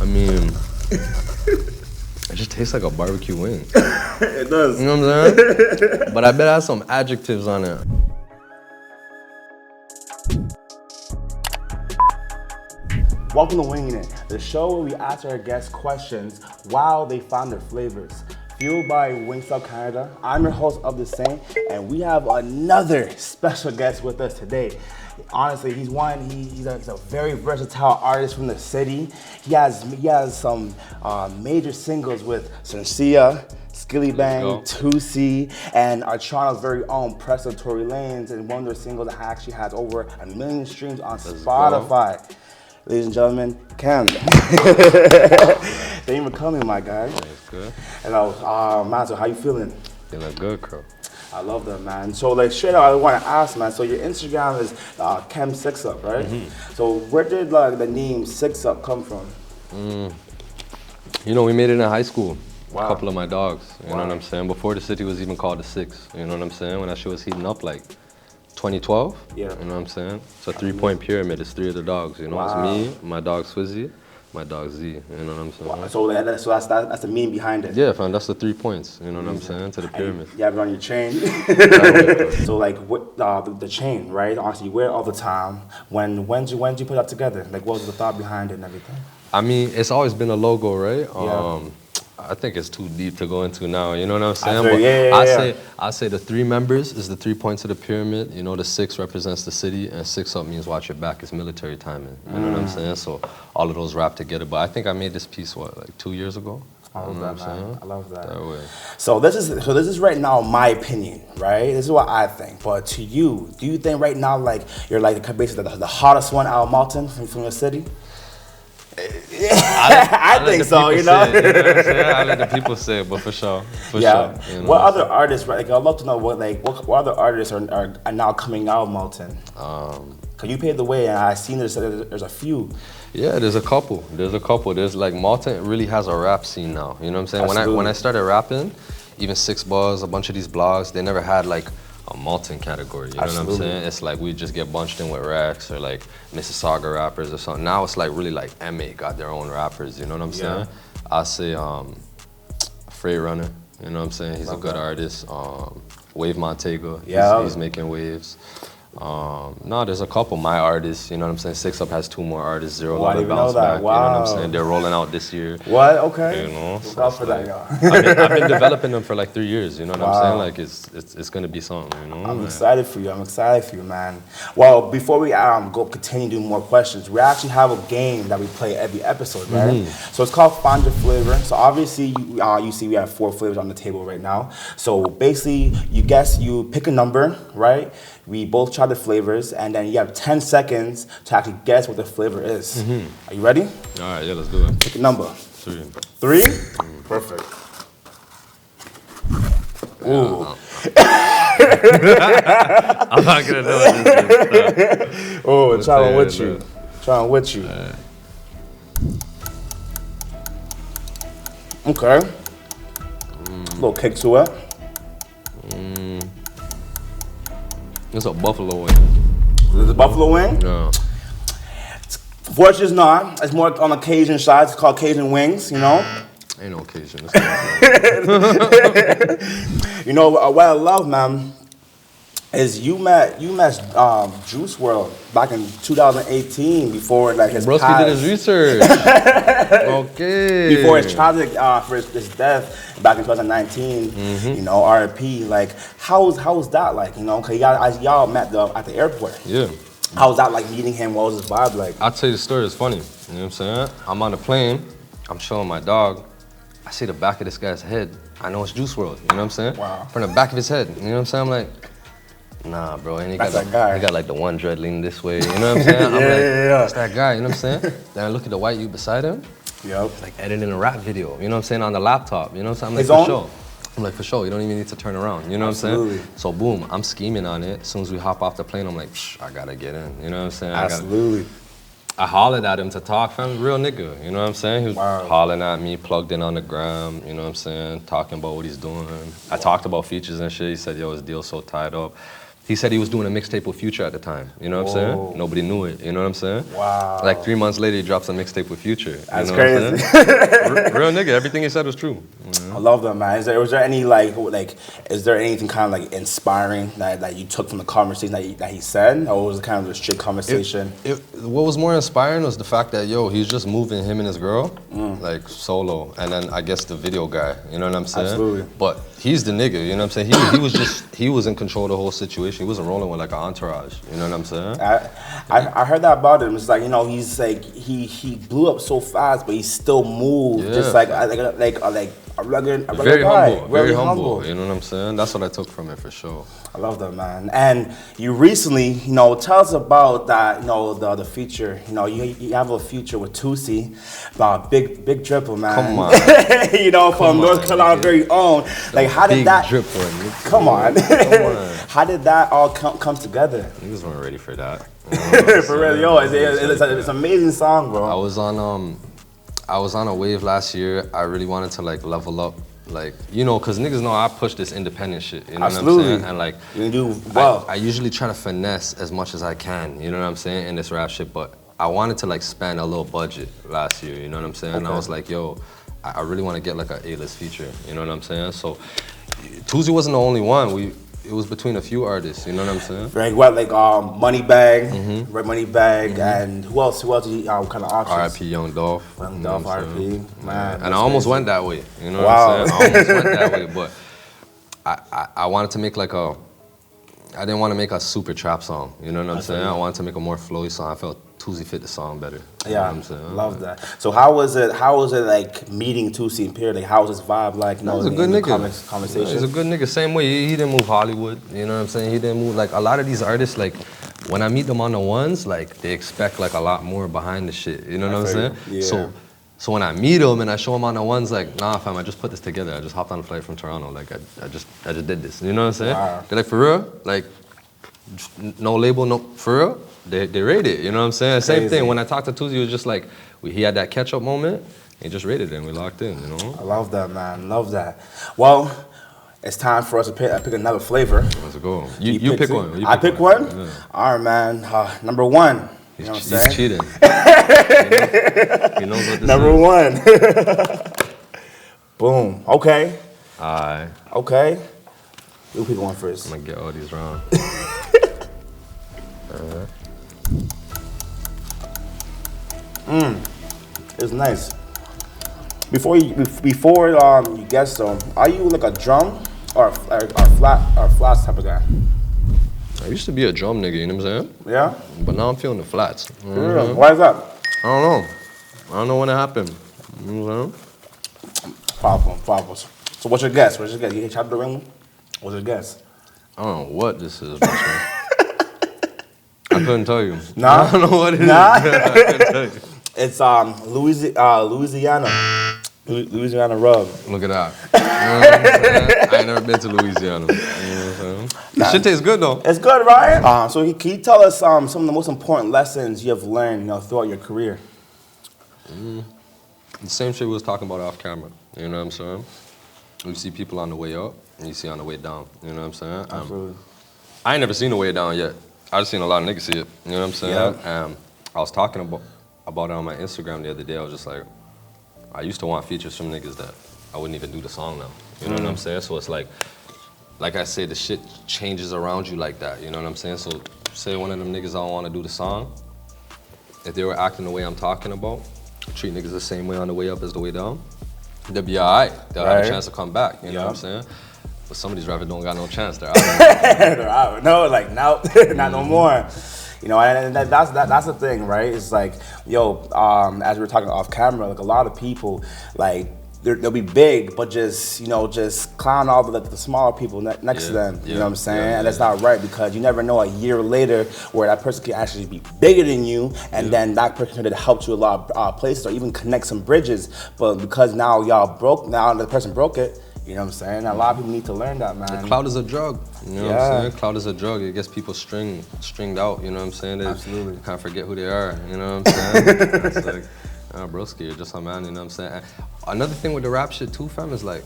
I mean, it just tastes like a barbecue wing. It does. You know what I'm saying? But I bet it has some adjectives on it. Welcome to Wingin It, the show where we ask our guests questions while they find their flavors. Fueled by Wingstop Canada, I'm your host OfTheSaint, and we have another special guest with us today. Honestly, he's a very versatile artist from the city. He has some major singles with Shensea, Skillibeng, Toosii, and our Toronto's very own Presto Tory Lanez, and one of their singles that actually has over 1 million streams on Spotify. Ladies and gentlemen, KHEM. Thank you for coming, my guy. That's good. And man, so how you feeling? Feeling good, bro. I love that, man. So like straight out, I want to ask, man. So your Instagram is KHEM6up, right? Mm-hmm. So where did like the name 6up come from? You know, we made it in high school. Wow. A couple of my dogs. You know what I'm saying? Before the city was even called the Six. You know what I'm saying? When that shit was heating up, like 2012. Yeah. You know what I'm saying? It's a 3-point pyramid. It's 3 of the dogs. You know, It's me, my dog Toosii, my dog Z. You know what I'm saying? Wow. So that's the meaning behind it. Yeah, fam, that's the 3 points. You know what I'm saying? To the pyramid. You have it on your chain. So like what the chain, right? Honestly, you wear it all the time. When did you put that together? Like what was the thought behind it and everything? I mean, it's always been a logo, right? Yeah. I think it's too deep to go into now, you know what I'm saying? I say the 3 members is the 3 points of the pyramid. You know, the 6 represents the city, and 6 up means watch your back is military timing. You know what I'm saying? So all of those wrap together. But I think I made this piece, like 2 years ago? I love that, man. I love that. That way. So this is right now my opinion, right? This is what I think. But to you, do you think right now like you're like basically the hottest one out of Malton from your city? I think so, you know? I let the people say it, but for sure. For sure. You know what other artists, right? Like, I'd love to know what other artists are now coming out of Malton? Cause you paved the way, and I've seen there's a few. Yeah, there's a couple. There's like Malton really has a rap scene now. You know what I'm saying? Absolutely. When I started rapping, even 6 Bars, a bunch of these blogs, they never had like a Malton category, you know what I'm saying? It's like we just get bunched in with Rex or like Mississauga rappers or something. Now it's like really like MA got their own rappers, you know what I'm saying? I say Freight Runner, you know what I'm saying? He's a good artist. Wave Montego, he's making waves. No, there's a couple my artists, you know what I'm saying? 6up has 2 more artists, Zero Lot of Bounce Back, you know what I'm saying? They're rolling out this year. What? Okay. You know, look out for that, y'all. I've been developing them for like 3 years, you know what I'm saying? Like it's gonna be something, you know? I'm excited for you, man. Well, before we continue doing more questions, we actually have a game that we play every episode, right? So it's called Find Your Flavor. So obviously, you see we have 4 flavors on the table right now. So basically, you pick a number, right? We both try the flavors, and then you have 10 seconds to actually guess what the flavor is. Are you ready? All right, yeah, let's do it. Pick a number. 3. 3? Perfect. Ooh. I'm not gonna do it. Oh, trying with you. Trying with you. Okay. A little kick to it. It's a buffalo wing. Is it a buffalo wing? No. Fortunately, it's not. It's more on the Cajun side. It's called Cajun wings, you know? Ain't no Cajun. You know, what I love, man, is you met Juice WRLD back in 2018 before like his Broski did his research. Okay. Before his tragic for his death back in 2019, you know, RIP. Like, how was that like? You know, cause y'all met at the airport. Yeah. How was that like meeting him? What was his vibe like? I'll tell you the story. It's funny. You know what I'm saying? I'm on the plane. I'm showing my dog. I see the back of this guy's head. I know it's Juice WRLD. You know what I'm saying? Wow. From the back of his head. You know what I'm saying? I'm like, nah, bro. And he got like the one dread leaning this way. You know what I'm saying? I'm like, that's that guy. You know what I'm saying? Then I look at the white you beside him. Yep. He's like editing a rap video. You know what I'm saying? On the laptop. You know what I'm saying? I'm like, for sure. I'm like, for sure. You don't even need to turn around. You know what I'm saying? So boom, I'm scheming on it. As soon as we hop off the plane, I'm like, I gotta get in. You know what I'm saying? Absolutely. I hollered at him to talk, fam, real nigga, you know what I'm saying? He was hollering at me, plugged in on the gram, you know what I'm saying? Talking about what he's doing. I talked about features and shit. He said, yo, his deal's so tied up. He said he was doing a mixtape with Future at the time. You know what I'm saying? Nobody knew it. You know what I'm saying? Wow. Like 3 months later, he drops a mixtape with Future. That's you know crazy. Real nigga. Everything he said was true. I love that, man. Was there any is there anything kind of like inspiring that you took from the conversation that he said, or was it kind of a straight conversation? What was more inspiring was the fact that he's just moving him and his girl like solo, and then I guess the video guy. You know what I'm saying? Absolutely. But he's the nigga. You know what I'm saying? He was in control of the whole situation. He wasn't rolling with like an entourage. You know what I'm saying? I heard that about him. It's like he's like he blew up so fast, but he still moved just like a rugged guy. Very humble. You know what I'm saying? That's what I took from it for sure. I love that, man. And you recently, tell us about that. The feature. You have a feature with Toosii, about big triple, man. Come on. From North Carolina, very own. Like, how did that? Come on. How did that all come together? Niggas weren't ready for that. For real, it's an amazing song, bro. I was on a wave last year. I really wanted to like level up, like cause niggas know I push this independent shit. You know Absolutely. what I'm saying? And like you do well. I usually try to finesse as much as I can. You know what I'm saying, in this rap shit. But I wanted to like spend a little budget last year. You know what I'm saying? Okay. And I was like, I really want to get like an A-list feature. You know what I'm saying? So Toosii wasn't the only one. It was between a few artists, you know what I'm saying? Like what, like Moneybag, Red Moneybag, and who else did you kind of options? R.I.P. Young Dolph. Young Dolph, R.I.P. Man. And I almost went that way, you know what I'm saying? I almost went that way, but I wanted to make like I didn't want to make a super trap song, you know what I'm saying? I wanted to make a more flowy song. I felt Toosii fit the song better. Yeah, you know what I'm saying? Love that. So how was it like meeting Toosii in period? Like how was his vibe like? He was a good nigga. Conversation. He's a good nigga. Same way, he didn't move Hollywood, you know what I'm saying? He didn't move, like a lot of these artists, like when I meet them on the ones, like they expect like a lot more behind the shit, you know what I'm saying? Yeah. So when I meet them and I show them on the ones, like, nah fam, I just put this together. I just hopped on a flight from Toronto, like I just did this, you know what I'm saying? Wow. They're like, for real? Like, no label, no, for real? They rate it, you know what I'm saying? Crazy. Same thing, when I talked to Toosii, it was just like, he had that catch-up moment, he just rated it and we locked in, you know? I love that, man, love that. Well, it's time for us to pick another flavor. Let's go. You pick one. I pick one? Yeah. All right, man, number one. You know what I'm saying? He's cheating. He knows what this Number one. Boom, okay. Alright. Okay. You pick one first. I'm gonna get all these wrong. It's nice. Before you guess though, are you like a drum or flats type of guy? I used to be a drum nigga, you know what I'm saying? Yeah. But now I'm feeling the flats. Why is that? I don't know when it happened. You know what I'm saying? Powerful. So what's your guess? You chopped the ring? What's your guess? I don't know what this is, man. I couldn't tell you. Nah? I don't know what it is. Nah? I couldn't tell you. It's Louisiana rub. Look at that. You know what I'm saying? I ain't never been to Louisiana. You know what I'm saying? This shit tastes good though. It's good, right? So can you tell us some of the most important lessons you have learned, throughout your career? The same shit we was talking about off camera. You know what I'm saying? You see people on the way up and you see on the way down. You know what I'm saying? Absolutely. I ain't never seen the way down yet. I just seen a lot of niggas see it. You know what I'm saying? Yeah. I was talking about it on my Instagram the other day. I was just like, I used to want features from niggas that I wouldn't even do the song now. You know what I'm saying? So it's like I say, the shit changes around you like that. You know what I'm saying? So say one of them niggas don't want to do the song. If they were acting the way I'm talking about, treat niggas the same way on the way up as the way down, they'll be all right. They'll have a chance to come back. You know what I'm saying? But some of these rappers don't got no chance. They're out. They're out. No, like now, not no more. And that's the thing, right? It's like, as we were talking off camera, like a lot of people, like they'll be big, but just clown all the smaller people next to them. You know what I'm saying? And that's not right, because you never know a year later where that person can actually be bigger than you, and then that person could have helped you a lot of places or even connect some bridges. But because now the person broke it. You know what I'm saying? A lot of people need to learn that, man. The cloud is a drug. You know what I'm saying? Cloud is a drug. It gets people stringed out. You know what I'm saying? They can't forget who they are. You know what I'm saying? It's like, broski, you're just a man. You know what I'm saying? Another thing with the rap shit too, fam, is like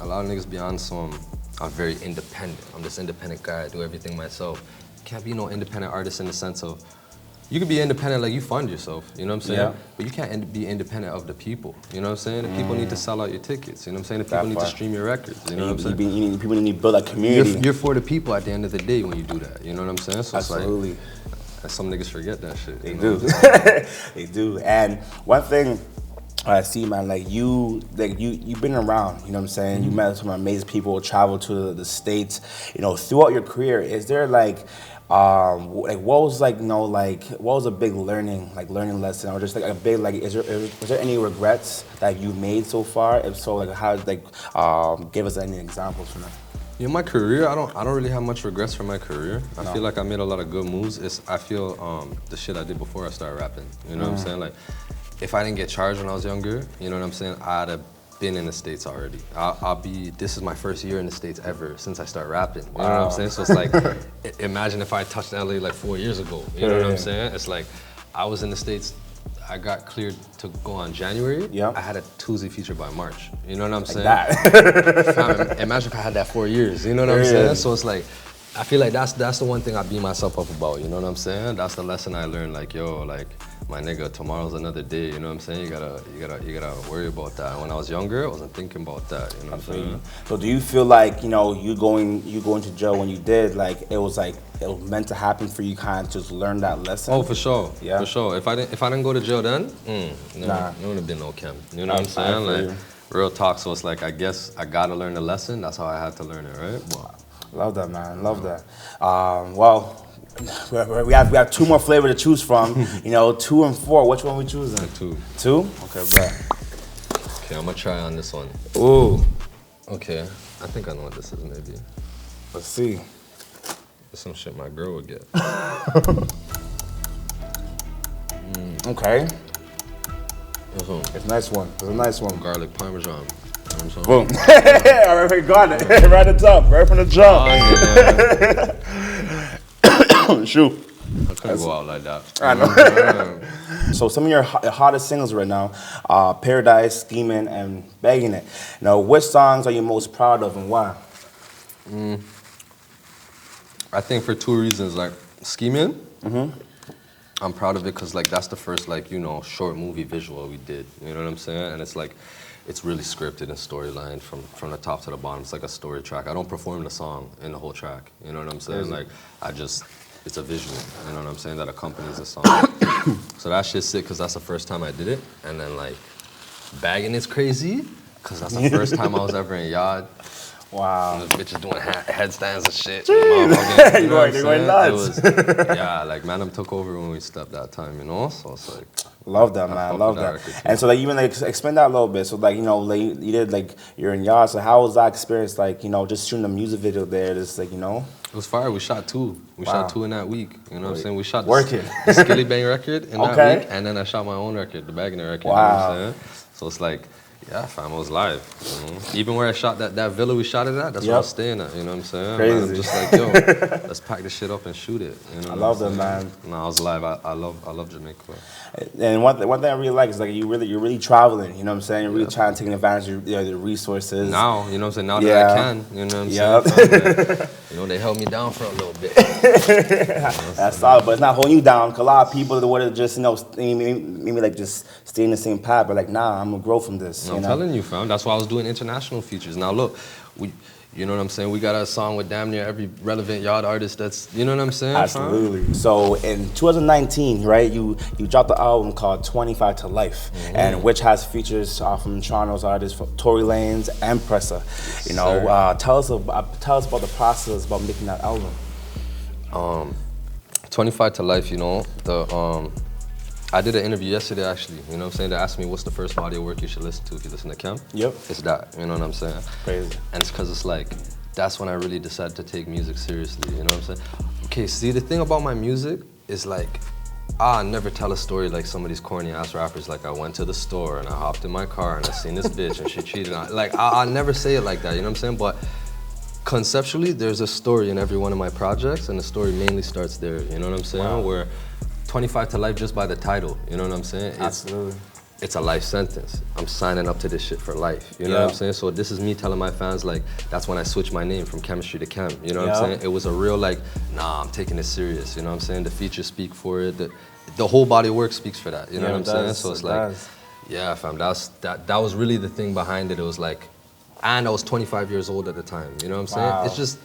a lot of niggas be on some I'm very independent. I'm this independent guy. I do everything myself. Can't be no independent artist in the sense of, you could be independent like you fund yourself, you know what I'm saying? Yeah. But you can't be independent of the people, you know what I'm saying? The people need to sell out your tickets, you know what I'm saying? The people need to stream your records, you know what I'm saying? People need to build a community. You're for the people at the end of the day when you do that, you know what I'm saying? So Absolutely. It's like, some niggas forget that shit. They do. They do. And one thing I see, man, like you've been around, you know what I'm saying? You met some amazing people, traveled to the States, you know, throughout your career. Is there what was what was a big learning lesson, or just like a big is there any regrets that you made so far? If so, like how give us any examples from that. In my career, I don't really have much regrets from my career. I feel like I made a lot of good moves. I feel the shit I did before I started rapping. You know what I'm saying? Like, if I didn't get charged when I was younger, you know what I'm saying? I'd have been in the States already. This is my first year in the States ever since I started rapping. You know what I'm saying? So it's like, imagine if I touched LA like 4 years ago. You know what I'm saying? It's like, I was in the States, I got cleared to go on January. Yeah. I had a Toosii feature by March. You know what I'm saying? That. Imagine if I had that 4 years. You know what I'm saying? So it's like, I feel like that's the one thing I beat myself up about. You know what I'm saying? That's the lesson I learned. Like, yo, like, my nigga, tomorrow's another day. You know what I'm saying? You gotta worry about that. When I was younger, I wasn't thinking about that. You know what I'm saying? So do you feel like, you know, you going to jail when you did, like it was meant to happen for you, kind of just learn that lesson? Oh, for sure. Yeah. For sure. If I didn't go to jail then, there would have been no KHEM. You know what I'm saying? Like, real talk. So it's like, I guess I gotta learn the lesson. That's how I had to learn it, right? But, love that, man. Love that. Well, we have 2 more flavors to choose from. You know, 2 and 4. Which one we choosing? 2. 2? Okay, bet. Okay, I'm gonna try on this one. Ooh. Okay, I think I know what this is, maybe. Let's see. There's some shit my girl would get. Okay. This one. It's a nice one. It's a nice one. Garlic parmesan. You know Boom. All right, got it. Right at the top. Right from the jump. Shoot. I couldn't go out like that. I know. So some of your hottest singles right now, Paradise, Scheming, and Begging It. Now, which songs are you most proud of and why? I think for 2 reasons. Like, Scheming, I'm proud of it because like that's the first short movie visual we did. You know what I'm saying? And it's like, it's really scripted and storyline from the top to the bottom. It's like a story track. I don't perform the song in the whole track. You know what I'm saying? Like, it's a visual, you know what I'm saying, that accompanies the song. So that shit's sick because that's the first time I did it. And then like, Bagging It's crazy because that's the first time I was ever in yard. Wow. And the bitches doing headstands and shit. They're going nuts. Yeah, like Madam took over when we stepped that time, you know? So it's like, love that, man. Love that. And so, like, even expand that a little bit. So, like, you know, like, you did like you're in yard. So, how was that experience? Like, you know, just shooting a music video there. Just like, you know, it was fire. We shot 2. We shot 2 in that week. You know what I'm saying? We shot the Working. Skillibeng record in that week, and then I shot my own record, the Bagging It record. Wow. You know what I'm saying? So it's like, yeah, fam, I was live. You know? Even where I shot that villa we shot it at, that's where I was staying at. You know what I'm saying? Crazy. Man, I'm just like, yo, let's pack this shit up and shoot it. You know I love that, man. No, I was live. I love Jamaica. And one thing I really like is like you're really traveling. You know what I'm saying? You're really trying to take advantage of the resources. Now, you know what I'm saying? Now that I can, you know what I'm saying? You know, they held me down for a little bit. That's solid, but it's not holding you down. Cause a lot of people would have just, you know, maybe like just stay in the same path, but like, nah, I'm gonna grow from this. I'm telling you, fam. That's why I was doing international features. Now look, you know what I'm saying? We got a song with damn near every relevant yard artist that's, you know what I'm saying? Absolutely. Fam? So in 2019, right, you dropped the album called 25 to Life, and which has features from Toronto's artists, from Tory Lanez and Pressa. You know, tell us about the process about making that album. 25 to Life, you know, I did an interview yesterday, actually, you know what I'm saying? They asked me what's the first audio work you should listen to if you listen to KHEM. Yep. It's that, you know what I'm saying? Crazy. And it's because it's like, that's when I really decided to take music seriously, you know what I'm saying? Okay, see, the thing about my music is like, I never tell a story like some of these corny ass rappers, like I went to the store and I hopped in my car and I seen this bitch and she cheated on, like, I never say it like that, you know what I'm saying? But conceptually, there's a story in every one of my projects, and the story mainly starts there, you know what I'm saying? Wow. Where 25 to Life just by the title, you know what I'm saying? Absolutely. it's a life sentence. I'm signing up to this shit for life. You know what I'm saying? So this is me telling my fans, like, that's when I switched my name from chemistry to chem. You know what I'm saying? It was a real, like, nah, I'm taking it serious. You know what I'm saying? The features speak for it. The whole body of work speaks for that. You know what I'm saying? So it's like, yeah, fam, that was really the thing behind it. It was like, and I was 25 years old at the time. You know what I'm saying? It's just,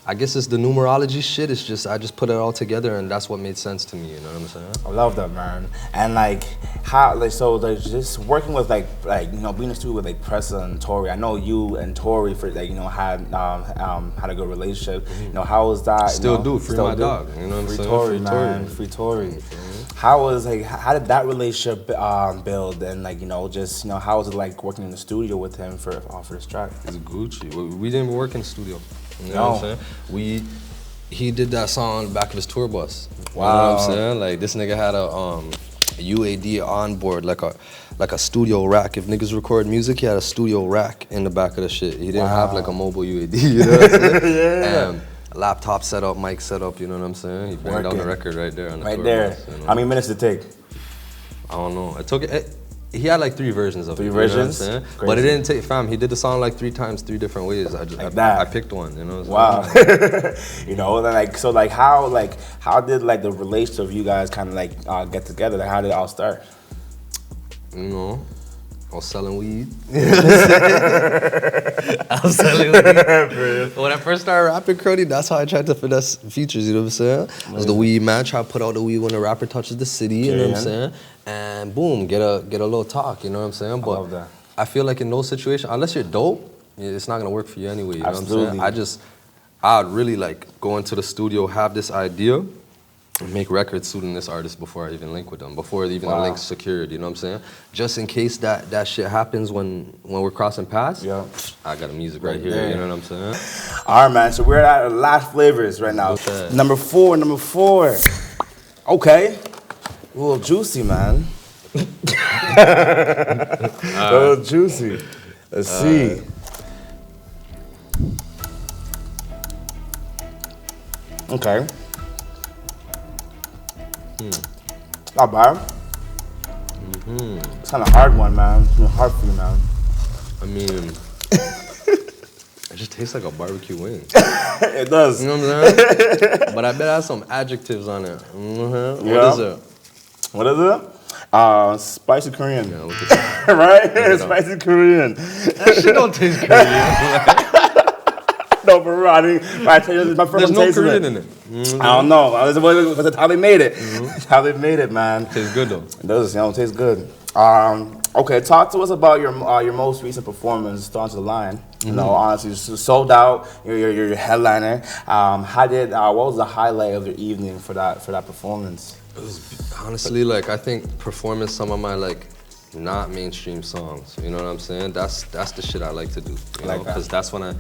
I guess it's the numerology shit. It's just, I just put it all together and that's what made sense to me, you know what I'm saying? I love that, man. And like, how, like, so like just working with like, you know, being in the studio with like Pressa and Tory. I know you and Tory for like, you know, had a good relationship. You know, how was that? Still you know, do, free my dog. You know what I'm saying? Tory, man, free Tory. How was like, how did that relationship build? And like, you know, just, you know, how was it like working in the studio with him for this track? It's Gucci. We didn't even work in the studio. You know what I'm saying? He did that song on the back of his tour bus. Wow. You know what I'm saying? Like, this nigga had a UAD on board, like a studio rack. If niggas record music, he had a studio rack in the back of the shit. He didn't have like a mobile UAD, you know what I'm saying? A laptop setup, mic setup, you know what I'm saying? He banged down the record right there on the tour bus, you know? How many minutes did it take? I don't know. It took it. He had like 3 versions of it. 3 versions? You know what I'm saying? But it didn't take, fam, he did the song like 3 times, 3 different ways. I picked one, you know what I'm saying? You know, like, so like how did like the relationship of you guys kind of like get together? Like, how did it all start? You know, I was selling weed. I was selling weed. When I first started rapping, Crody, that's how I tried to finesse features, you know what I'm saying? It was the weed man, try to put out the weed when the rapper touches the city, you know what I'm saying? And boom, get a little talk, you know what I'm saying? But I love that. I feel like in those situations, unless you're dope, it's not gonna work for you anyway, you know what I'm saying? I'd really like go into the studio, have this idea, and make records suiting this artist before I even link with them, before even the link's secured, you know what I'm saying? Just in case that shit happens when we're crossing paths, I got the music right here, you know what I'm saying? All right, man, so we're at our last flavors right now. Number four. Okay. A little juicy, man. A little juicy. Let's see. Okay. Not bad. It's kind of hard one, man. It's been hard for you, man. I mean, it just tastes like a barbecue wing. It does. You know what I'm saying? But I bet it has some adjectives on it. What is it? What is it? Spicy Korean. Yeah, look at that. Right? Spicy Korean. That shit don't taste Korean. No, for real. I tell you, this is my first time tasting it. There's no Korean in it. I don't know. That's how they made it. That's how they made it, man. Tastes good though. It does. You know, it tastes good. Okay, talk to us about your most recent performance, Start to the Line. You know, honestly, sold out. You're your headliner. What was the highlight of your evening for that performance? It was honestly, like, I think performing some of my like not mainstream songs. You know what I'm saying? That's the shit I like to do. You know, because that's when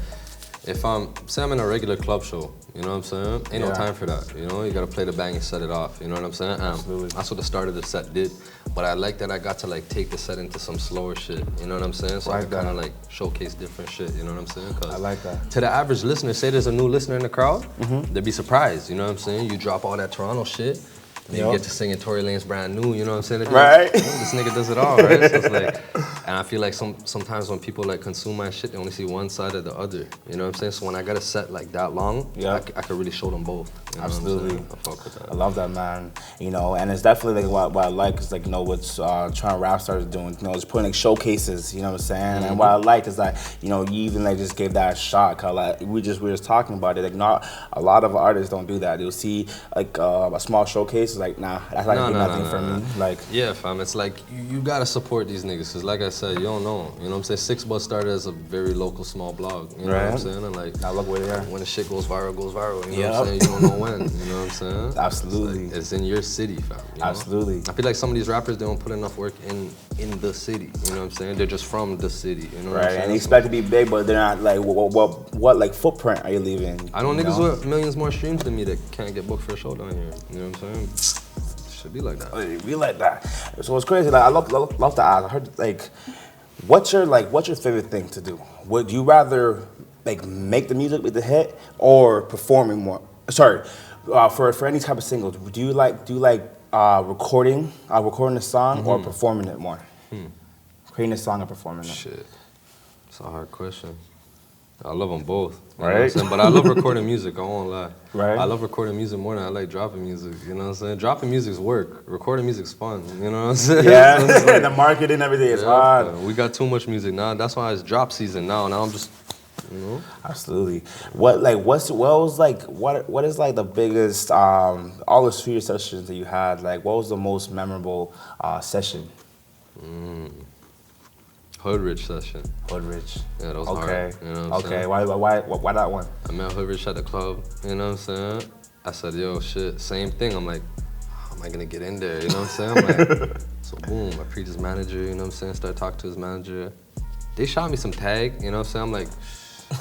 if I'm in a regular club show, you know what I'm saying? Ain't no time for that, you know? You gotta play the bang and set it off, you know what I'm saying? Absolutely. That's what the start of the set did. But I like that I got to like take the set into some slower shit, you know what I'm saying? So I can kind of like showcase different shit, you know what I'm saying? I like that. To the average listener, say there's a new listener in the crowd, they'd be surprised, you know what I'm saying? You drop all that Toronto shit, and you get to singing Tory Lanez Brand New, you know what I'm saying? Right. Like, oh, this nigga does it all, right? So it's like, and I feel like sometimes when people like consume my shit, they only see one side or the other, you know what I'm saying? So when I got a set like that long, I could really show them both. You know Absolutely. I fuck with that. I love that, man. You know, and it's definitely like what I like is like, you know, what Toronto Rap Stars is doing, you know, it's putting like showcases, you know what I'm saying? And what I like is that, you know, you even like just gave that a shot, cause like we were just talking about it, like not a lot of artists don't do that. You'll see like a small showcase, like nah, that's like nothing for me. Like yeah, fam, it's like you gotta support these niggas, cause like I said, you don't know. You know what I'm saying? 6 Buzz started as a very local small blog. You know what I'm saying? And like now look where they are. When the shit goes viral, you know what I'm saying? You don't know when. You know what I'm saying? Absolutely. It's in your city, fam. You know? Absolutely. I feel like some of these rappers, they don't put enough work in the city. You know what I'm saying? They're just from the city. You know what I'm saying? And they expect to be big, but they're not. Like what like footprint are you leaving? I know niggas with millions more streams than me that can't get booked for a show down here. You know what I'm saying? Should be like that. We like that. So it's crazy. Like I love to ask. I heard like, what's your favorite thing to do? Would you rather like make the music with the hit or performing more? Sorry, for any type of single, do you like recording the song or performing it more? Creating a song and performing it. Shit, it's a hard question. I love them both, you know Right? what I'm saying? But I love recording music, I won't lie. Right. I love recording music more than I like dropping music, you know what I'm saying? Dropping music's work, recording music's fun, you know what I'm saying? Yeah, So it's like, the marketing and everything is yeah, hard. we got too much music now. That's why it's drop season now. Now I'm just, you know. Absolutely. What is like the biggest all the studio sessions that you had? Like, what was the most memorable session? Hoodrich session. Hoodrich. Yeah, that was Okay. hard. You know what I'm Okay. saying? Why that one? I met Hoodrich at the club, you know what I'm saying? I said, yo, shit, same thing. I'm like, how am I gonna get in there? You know what I'm saying? I'm like, so boom, I preached his manager, you know what I'm saying? Started talking to his manager. They shot me some tag, you know what I'm saying? I'm like,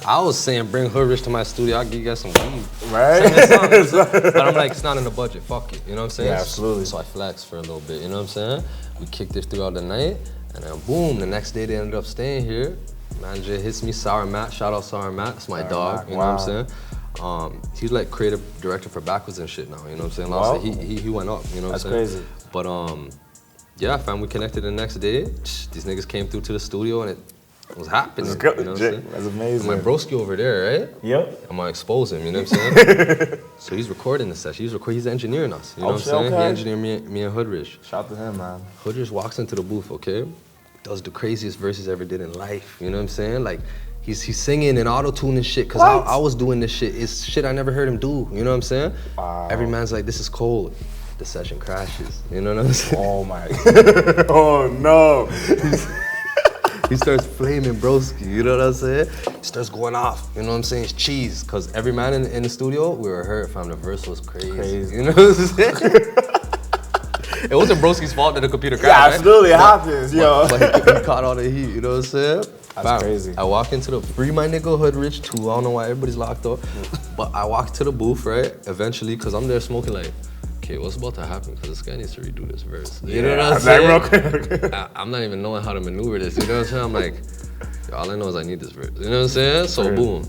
I was saying bring Hoodrich to my studio, I'll give you guys some weed. Right? Send me some. But I'm like, it's not in the budget, fuck it, you know what I'm saying? Yeah, absolutely. So I flexed for a little bit, you know what I'm saying? We kicked this throughout the night, and then boom, the next day they ended up staying here. Manager hits me, Sour Matt, shout out Sour Matt, that's my dog, Matt, you know what I'm saying? He's like creative director for Backwards and shit now, you know what I'm saying? Wow. He went up, you know what I'm That's saying? crazy. But yeah, fam, we connected the next day. These niggas came through to the studio and it was happening. That's good, you know what I'm saying? That's amazing. And my broski over there, right? Yep. I'm gonna expose him, you know what I'm saying? So he's recording the session. He's engineering us, you know what I'm saying? okay. He engineered me and Hoodrich. Shout out to him, man. Hoodrich walks into the booth, okay? Does the craziest verses ever did in life, you know what I'm saying? Like, he's singing and auto-tune and shit, cause I was doing this shit. It's shit I never heard him do, you know what I'm saying? Wow. Every man's like, this is cold. The session crashes, you know what I'm saying? Oh my. Oh no. He starts flaming broski, you know what I'm saying? He starts going off, you know what I'm saying? It's cheese, cause every man in the studio, we were hurt, fam. The verse was crazy. You know what I'm saying? It wasn't broski's fault that the computer crashed, Yeah, absolutely, it happens, yo. But he caught all the heat, you know what I'm saying? That's crazy. I walk into the free my nigga Hoodrich too. I don't know why everybody's locked up, but I walk to the booth, right? Eventually, cause I'm there smoking like, okay, what's about to happen? Because this guy needs to redo this verse. You know what I'm saying? Real quick. I'm not even knowing how to maneuver this. You know what I'm saying? I'm like, yo, all I know is I need this verse. You know what I'm saying? So boom,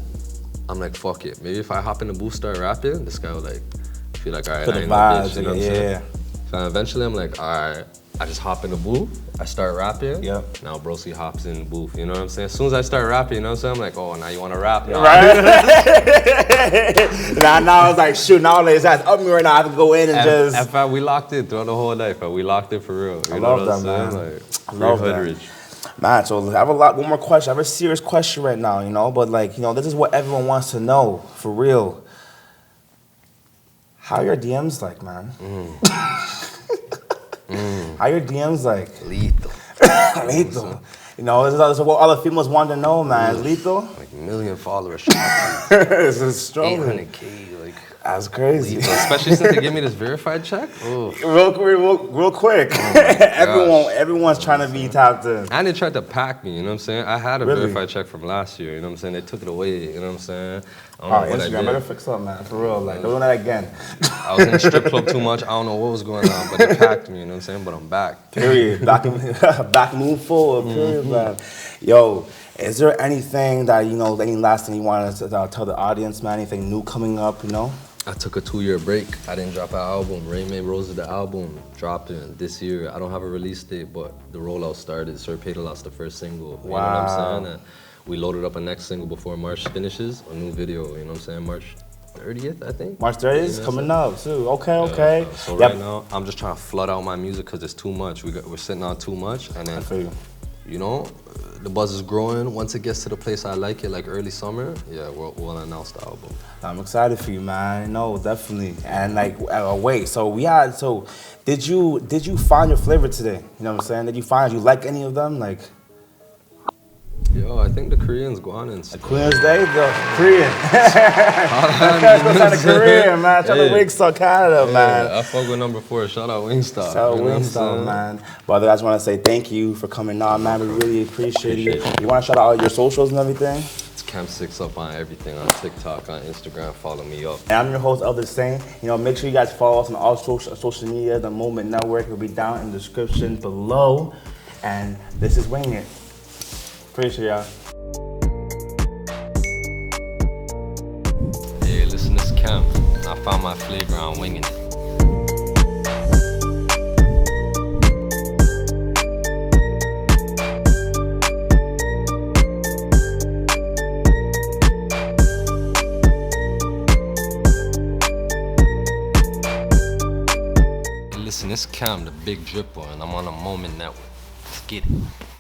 I'm like, fuck it. Maybe if I hop in the booth, start rapping, this guy will like feel like, all right, Put I the ain't no vibes, bitch. You know what I'm saying? yeah. So eventually, I'm like, all right. I just hop in the booth, I start rapping. Yep. Now broski hops in the booth, you know what I'm saying? As soon as I start rapping, you know what I'm saying? I'm like, oh, now you wanna rap now. Right? now I was like, shoot, now it's up me right now. I can go in and just. In fact, we locked in throughout the whole night, fam. We locked in for real. You I know love what I'm that, saying? man. Like, I love that. Hoodrich. Man, so I have one more question. I have a serious question right now, you know, but like, you know, this is what everyone wants to know, for real. How your DMs like, man? How your DMs like? Lethal. Lethal. You know, this is what all the females want to know, man. Lethal? Like 1 million followers. This is strong. 800K, like. That's crazy. Lethal. Especially since they give me this verified check. Oh. Real quick. Everyone's trying to be tapped in. And they tried to pack me, you know what I'm saying? I had a Really? verified check from last year, you know what I'm saying? They took it away, you know what I'm saying? I don't Oh, know what I Instagram, did. better fix up, man. For real, like, don't do that again. I was in the strip club too much. I don't know what was going on, but they packed me, you know what I'm saying? But I'm back. Period. Back move forward, period, man. Yo, is there anything that, you know, any last thing you want to tell the audience, man? Anything new coming up, you know? I took a 2-year break. I didn't drop an album. Rain Made Roses, the album, dropped in this year. I don't have a release date, but the rollout started. Sir Peter lost the first single. You know what I'm saying? And we loaded up a next single before March finishes, a new video, you know what I'm saying? March 30th, I think. March 30th is coming up, too. Okay. So right now, I'm just trying to flood out my music because it's too much. We're sitting on too much. And then, you know, the buzz is growing. Once it gets to the place I like it, like early summer, yeah, we'll announce the album. I'm excited for you, man. No, definitely. And like, wait. So did you find your flavor today? You know what I'm saying? Did you like any of them? Like, yo, I think the Korean's guanins. Queen's Day, the Korean. Let's go to Korea, man. Shout out to Wingstop Canada, man. I fuck with number 4. Shout out Wingstop. Shout out Wingstop, man. Brother, I just want to say thank you for coming on, man. We really appreciate you. You want to shout out all your socials and everything? It's KHEM6 up on everything, on TikTok, on Instagram. Follow me up. And I'm your host, OfTheSaint. You know, make sure you guys follow us on all social media. The Moment Network will be down in the description below. And this is Wingin It. Appreciate y'all. Hey, listen, this is KHEM. I found my flavor on Wingin It. KHEM, the Big Dripper, and I'm on a Moment Network. Let's get it.